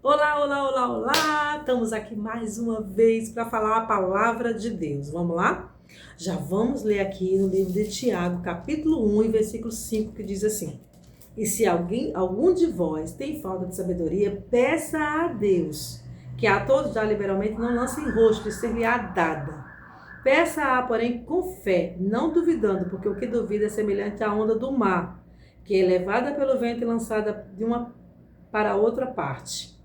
Olá, olá, olá, olá! Estamos aqui mais uma vez para falar a palavra de Deus. Vamos lá? Já vamos ler aqui no livro de Tiago, capítulo 1 e versículo 5, que diz assim: E se algum de vós tem falta de sabedoria, peça a Deus, que a todos dá liberalmente, não lance em rosto, e ser-lhe-á dada. Peça-a, porém, com fé, não duvidando, porque o que duvida é semelhante à onda do mar, que é levada pelo vento e lançada de uma para outra parte.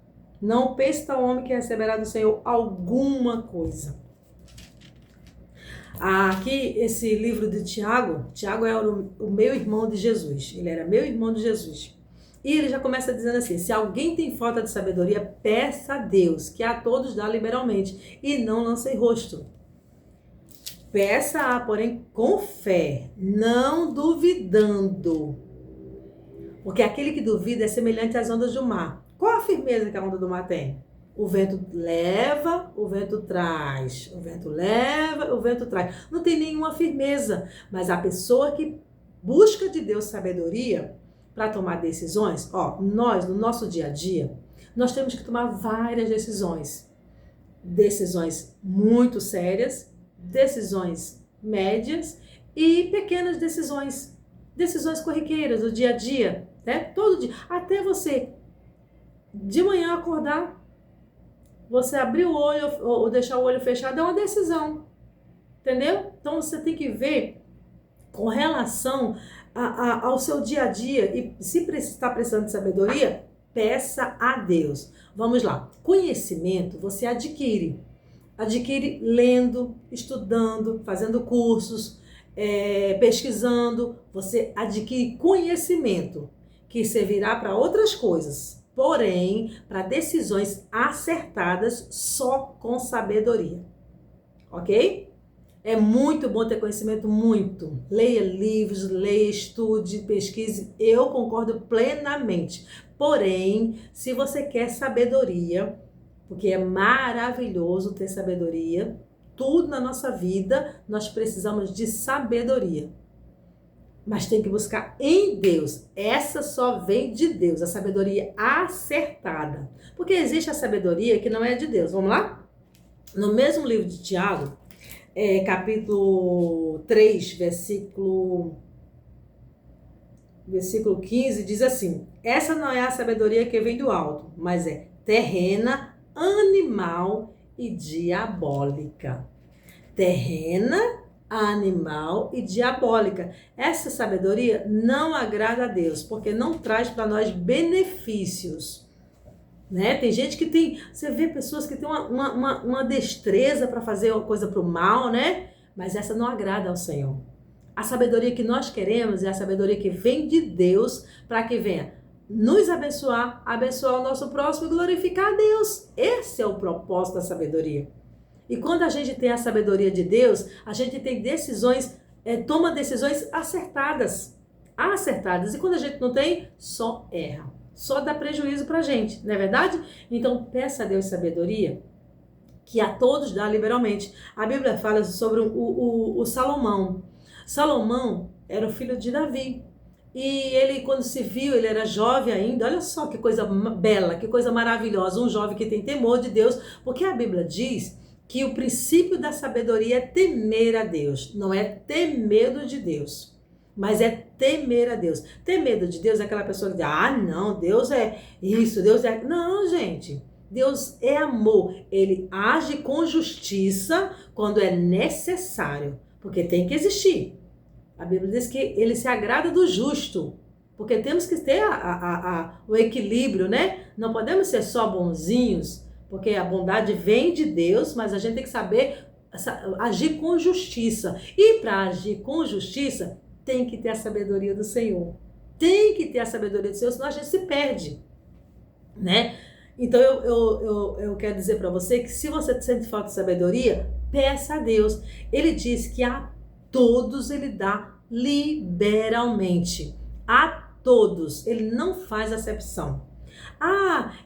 Não pense tal homem que receberá do Senhor alguma coisa. Aqui, esse livro de Tiago, Tiago é o meu irmão de Jesus. Ele era meu irmão de Jesus. E ele já começa dizendo assim: se alguém tem falta de sabedoria, peça a Deus, que a todos dá liberalmente, e não lance em rosto. Peça-a, porém, com fé, não duvidando. Porque aquele que duvida é semelhante às ondas do mar. Qual a firmeza que a onda do mar tem? O vento leva, o vento traz. O vento leva, o vento traz. Não tem nenhuma firmeza. Mas a pessoa que busca de Deus sabedoria para tomar decisões, nós, no nosso dia a dia, nós temos que tomar várias decisões. Decisões muito sérias, decisões médias e pequenas decisões. Decisões corriqueiras do dia a dia, né? Todo dia. Até você de manhã acordar, você abrir o olho ou deixar o olho fechado é uma decisão, entendeu? Então você tem que ver com relação ao seu dia a dia e se está precisando de sabedoria, peça a Deus. Vamos lá. Conhecimento você adquire. Adquire lendo, estudando, fazendo cursos, pesquisando. Você adquire conhecimento que servirá para outras coisas. Porém, para decisões acertadas só com sabedoria. Ok? É muito bom ter conhecimento, muito. Leia livros, leia, estude, pesquise. Eu concordo plenamente. Porém, se você quer sabedoria, porque é maravilhoso ter sabedoria, tudo na nossa vida nós precisamos de sabedoria. Mas tem que buscar em Deus. Essa só vem de Deus, a sabedoria acertada. Porque existe a sabedoria que não é de Deus. Vamos lá? No mesmo livro de Tiago, capítulo 3, versículo 15, diz assim: essa não é a sabedoria que vem do alto, mas é terrena, animal e diabólica. Terrena, animal e diabólica. Essa sabedoria não agrada a Deus, porque não traz para nós benefícios. Né? Tem gente que tem, você vê pessoas que têm uma destreza para fazer uma coisa para o mal, né? Mas essa não agrada ao Senhor. A sabedoria que nós queremos é a sabedoria que vem de Deus para que venha nos abençoar, abençoar o nosso próximo e glorificar a Deus. Esse é o propósito da sabedoria. E quando a gente tem a sabedoria de Deus, a gente tem decisões, toma decisões acertadas. Acertadas. E quando a gente não tem, só erra. Só dá prejuízo pra gente, não é verdade? Então peça a Deus sabedoria, que a todos dá liberalmente. A Bíblia fala sobre o Salomão. Salomão era o filho de Davi. E ele, quando se viu, ele era jovem ainda. Olha só que coisa bela, que coisa maravilhosa. Um jovem que tem temor de Deus. Porque a Bíblia diz que o princípio da sabedoria é temer a Deus. Não é ter medo de Deus, mas é temer a Deus. Ter medo de Deus é aquela pessoa que diz: não, Deus é isso, Deus é... Não, gente. Deus é amor. Ele age com justiça quando é necessário, porque tem que existir. A Bíblia diz que ele se agrada do justo, porque temos que ter o equilíbrio, né? Não podemos ser só bonzinhos, porque a bondade vem de Deus, mas a gente tem que saber agir com justiça. E para agir com justiça, tem que ter a sabedoria do Senhor. Tem que ter a sabedoria do Senhor, senão a gente se perde, né? Então eu quero dizer para você que se você sente falta de sabedoria, peça a Deus. Ele diz que a todos ele dá liberalmente. A todos. Ele não faz acepção.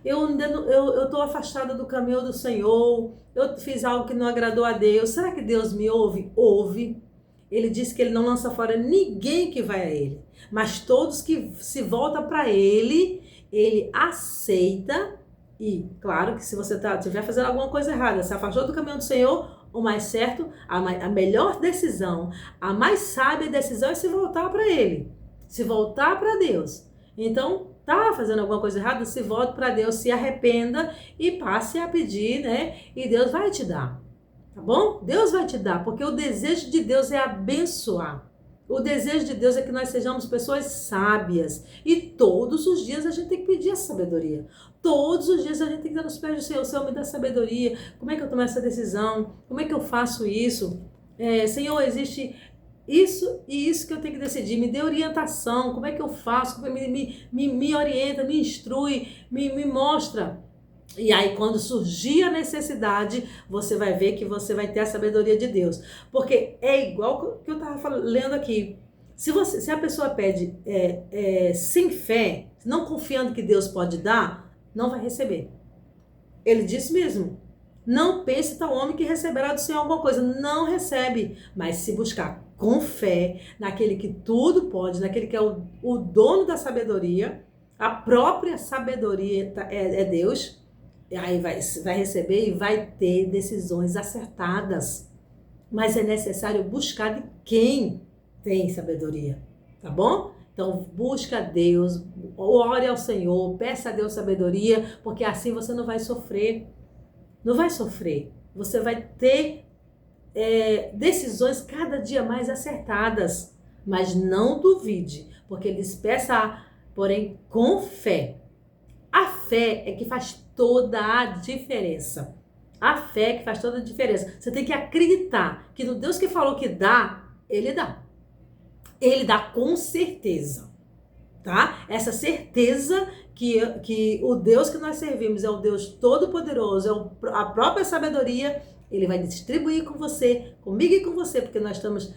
Eu estou afastada do caminho do Senhor, eu fiz algo que não agradou a Deus. Será que Deus me ouve? Ouve. Ele diz que ele não lança fora ninguém que vai a ele, mas todos que se voltam para ele, ele aceita E, claro, que se você estiver fazendo alguma coisa errada, se afastou do caminho do Senhor, o mais certo, a melhor decisão, a mais sábia decisão é se voltar para Ele. Se voltar para Deus. Então, tá fazendo alguma coisa errada, se volte para Deus, se arrependa e passe a pedir, né? E Deus vai te dar. Tá bom? Deus vai te dar, porque o desejo de Deus é abençoar. O desejo de Deus é que nós sejamos pessoas sábias. E todos os dias a gente tem que pedir essa sabedoria. Todos os dias a gente tem que estar nos pés do Senhor. Senhor, me dá sabedoria. Como é que eu tomo essa decisão? Como é que eu faço isso? Senhor, existe isso e isso que eu tenho que decidir. Me dê orientação. Como é que eu faço? Me orienta, me instrui, me mostra. E aí, quando surgir a necessidade, você vai ver que você vai ter a sabedoria de Deus. Porque é igual que eu estava lendo aqui. Se a pessoa pede sem fé, não confiando que Deus pode dar, não vai receber. Ele disse mesmo. Não pense tal homem que receberá do Senhor alguma coisa. Não recebe. Mas se buscar com fé, naquele que tudo pode, naquele que é o dono da sabedoria, a própria sabedoria é Deus. Aí vai receber e vai ter decisões acertadas. Mas é necessário buscar de quem tem sabedoria, tá bom? Então busca a Deus, ore ao Senhor, peça a Deus sabedoria, porque assim você não vai sofrer. Não vai sofrer. Você vai ter decisões cada dia mais acertadas. Mas não duvide, porque ele diz, peça, porém com fé. A fé é que faz toda a diferença. A fé é que faz toda a diferença. Você tem que acreditar que no Deus que falou que dá, Ele dá. Ele dá com certeza. Tá? Essa certeza que o Deus que nós servimos é o Deus Todo-Poderoso, é a própria sabedoria, Ele vai distribuir com você, comigo e com você, porque nós temos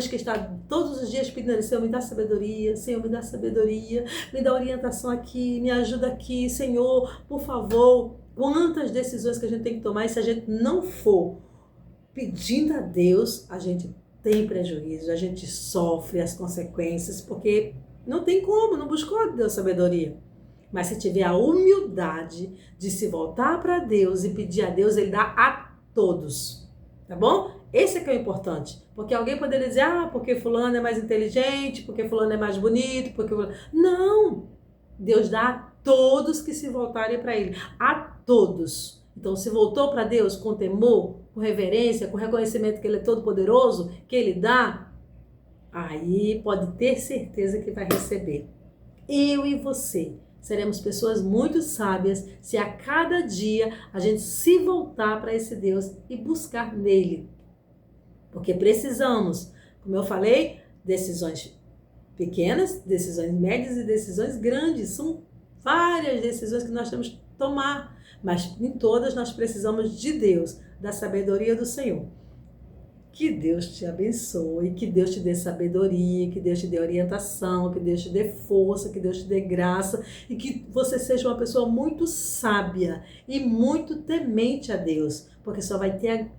que estar todos os dias pedindo, Senhor, me dá sabedoria, Senhor, me dá sabedoria, me dá orientação aqui, me ajuda aqui, Senhor, por favor. Quantas decisões que a gente tem que tomar, e se a gente não for pedindo a Deus, a gente tem prejuízo, a gente sofre as consequências, porque não tem como, não buscou a Deus sabedoria. Mas se tiver a humildade de se voltar para Deus e pedir a Deus, Ele dá a todos, tá bom? Esse é que é o importante, porque alguém poderia dizer, porque fulano é mais inteligente, porque fulano é mais bonito, porque fulano... Não! Deus dá a todos que se voltarem para Ele, a todos. Então, se voltou para Deus com temor, com reverência, com reconhecimento que Ele é todo poderoso, que Ele dá, aí pode ter certeza que vai receber. Eu e você seremos pessoas muito sábias se a cada dia a gente se voltar para esse Deus e buscar nele. Porque precisamos, como eu falei, decisões pequenas, decisões médias e decisões grandes. São várias decisões que nós temos que tomar, mas em todas nós precisamos de Deus, da sabedoria do Senhor. Que Deus te abençoe, que Deus te dê sabedoria, que Deus te dê orientação, que Deus te dê força, que Deus te dê graça e que você seja uma pessoa muito sábia e muito temente a Deus, porque só vai ter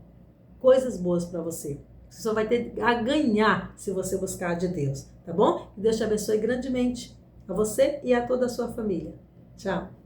coisas boas para você. Você só vai ter a ganhar se você buscar de Deus, tá bom? Que Deus te abençoe grandemente, a você e a toda a sua família. Tchau!